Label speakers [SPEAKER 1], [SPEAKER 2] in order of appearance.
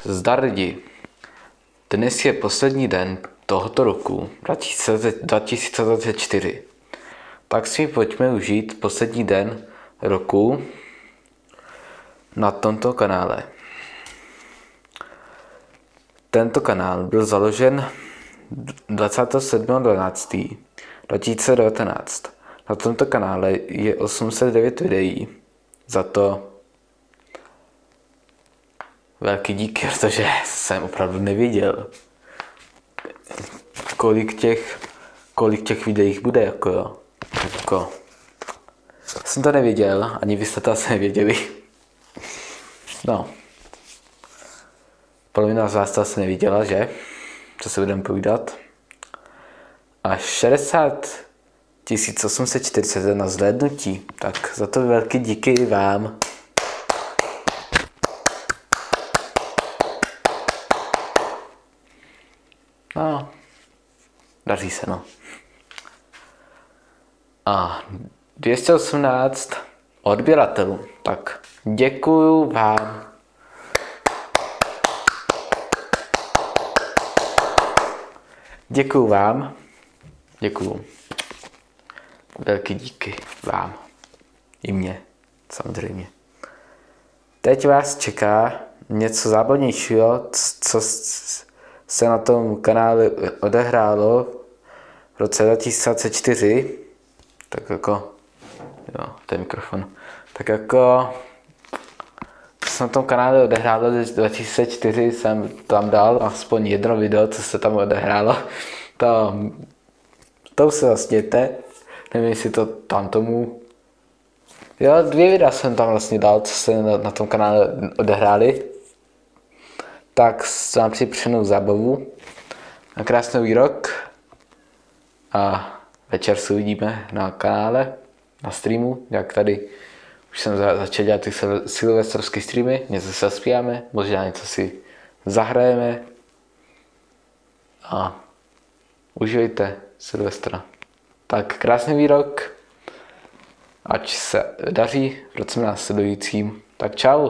[SPEAKER 1] Zdar lidi. Dnes je poslední den tohoto roku 2024. Tak si pojďme užít poslední den roku na tomto kanále. Tento kanál byl založen 27.12.2019. Na tomto kanále je 809 videí. Za to velký díky, protože jsem opravdu nevěděl, kolik těch videí bude, jako jsem to nevěděl, ani vy jste to asi nevěděli. No. Polovina z vás to asi neviděla, že? Co se budeme povídat. A 60 841 zhlédnutí. Tak za to velký díky vám. No, daří se, no. A 218 odběratelů. Tak děkuju vám. Děkuju vám. Děkuju. Velký díky vám. I mě, samozřejmě. Teď vás čeká něco zábavnějšího, co se na tom kanále odehrálo v roce 2004. Tak jako, jo, to je mikrofon. Tak jako, co se na tom kanále odehrálo 2004, jsem tam dal aspoň jedno video, co se tam odehrálo. To se zasněte. Nevím, jestli to tam tomu... Jo, 2 videa jsem tam vlastně dal, co se na tom kanále odehrály. Tak vám si přenou zábavu. Na krásný výrok. A večer se uvidíme na kanále, na streamu, jak tady už jsem začal dělat ty silvestrovské streamy, něco se zaspíváme, možná něco si zahrajeme a užijte Silvestra. Tak krásný výrok, ať se daří v roce následujícím, tak čau.